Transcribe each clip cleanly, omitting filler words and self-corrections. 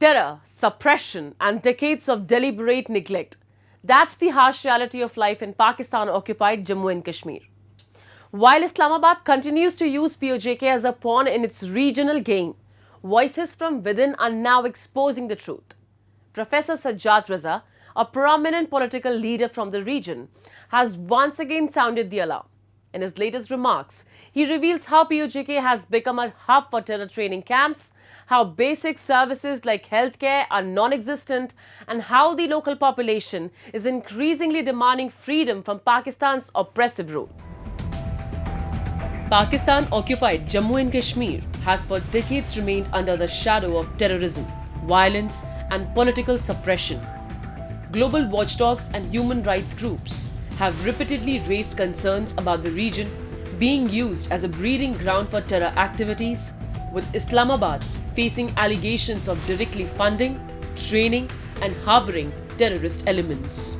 Terror, suppression and decades of deliberate neglect. That's the harsh reality of life in Pakistan-occupied Jammu and Kashmir. While Islamabad continues to use POJK as a pawn in its regional game, voices from within are now exposing the truth. Professor Sajjad Raza, a prominent political leader from the region, has once again sounded the alarm. In his latest remarks, he reveals how POJK has become a hub for terror training camps, how basic services like healthcare are non-existent, and how the local population is increasingly demanding freedom from Pakistan's oppressive rule. Pakistan-occupied Jammu and Kashmir has for decades remained under the shadow of terrorism, violence and political suppression. Global watchdogs and human rights groups have repeatedly raised concerns about the region being used as a breeding ground for terror activities, with Islamabad facing allegations of directly funding, training and harboring terrorist elements.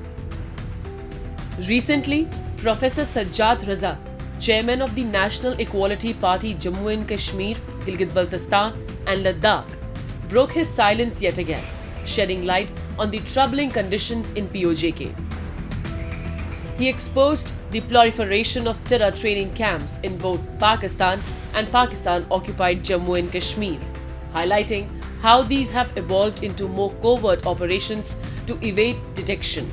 Recently, Professor Sajjad Raza, chairman of the National Equality Party Jammu and Kashmir, Gilgit-Baltistan and Ladakh, broke his silence yet again, shedding light on the troubling conditions in POJK. He exposed the proliferation of terror training camps in both Pakistan and Pakistan-occupied Jammu and Kashmir, highlighting how these have evolved into more covert operations to evade detection.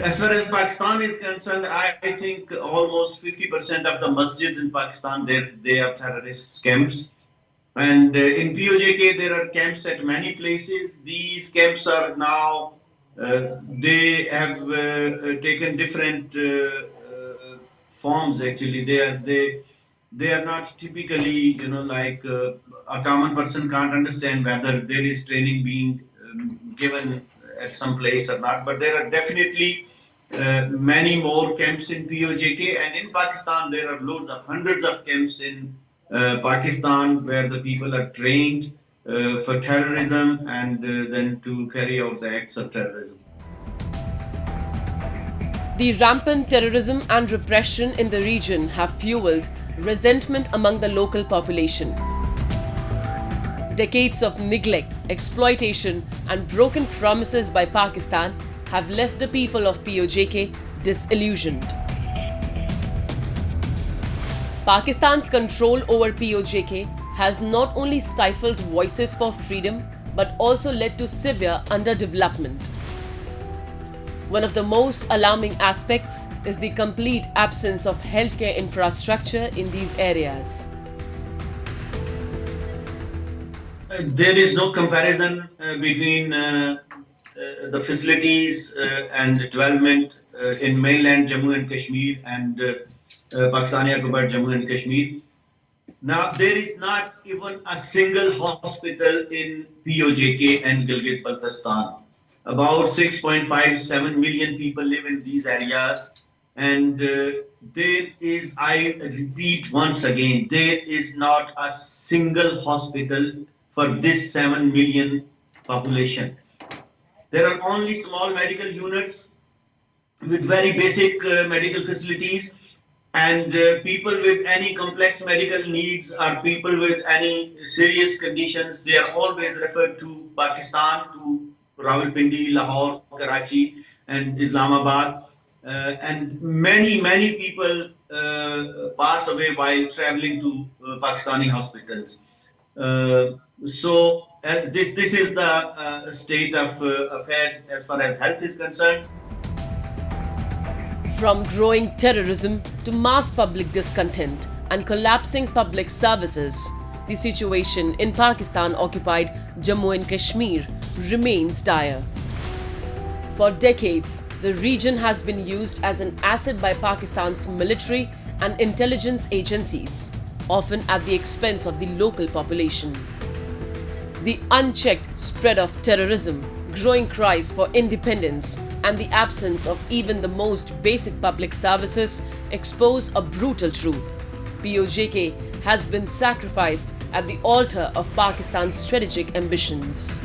As far as Pakistan is concerned, I think almost 50% of the masjids in Pakistan, they are terrorist camps. And in POJK, there are camps at many places. These camps are now, they have taken different forms actually. They are not typically, like a common person can't understand whether there is training being given at some place or not. But there are definitely many more camps in POJK, and in Pakistan there are hundreds of camps in Pakistan where the people are trained for terrorism and then to carry out the acts of terrorism. The rampant terrorism and repression in the region have fueled resentment among the local population. Decades of neglect, exploitation and broken promises by Pakistan have left the people of POJK disillusioned. Pakistan's control over POJK has not only stifled voices for freedom but also led to severe underdevelopment. One of the most alarming aspects is the complete absence of healthcare infrastructure in these areas. There is no comparison between the facilities and development in mainland Jammu and Kashmir and Pakistani-occupied Jammu and Kashmir. Now, there is not even a single hospital in POJK and Gilgit-Baltistan. About 6.57 million people live in these areas, and there is, I repeat once again, there is not a single hospital for this 7 million population. There are only small medical units with very basic medical facilities, and people with any complex medical needs or people with any serious conditions, they are always referred to Pakistan, to Rawalpindi, Lahore, Karachi and Islamabad. And many people pass away while traveling to Pakistani hospitals. So this is the state of affairs as far as health is concerned. From growing terrorism to mass public discontent and collapsing public services, the situation in Pakistan-occupied Jammu and Kashmir remains dire. For decades, the region has been used as an asset by Pakistan's military and intelligence agencies, often at the expense of the local population. The unchecked spread of terrorism, growing cries for independence, and the absence of even the most basic public services expose a brutal truth. POJK has been sacrificed at the altar of Pakistan's strategic ambitions.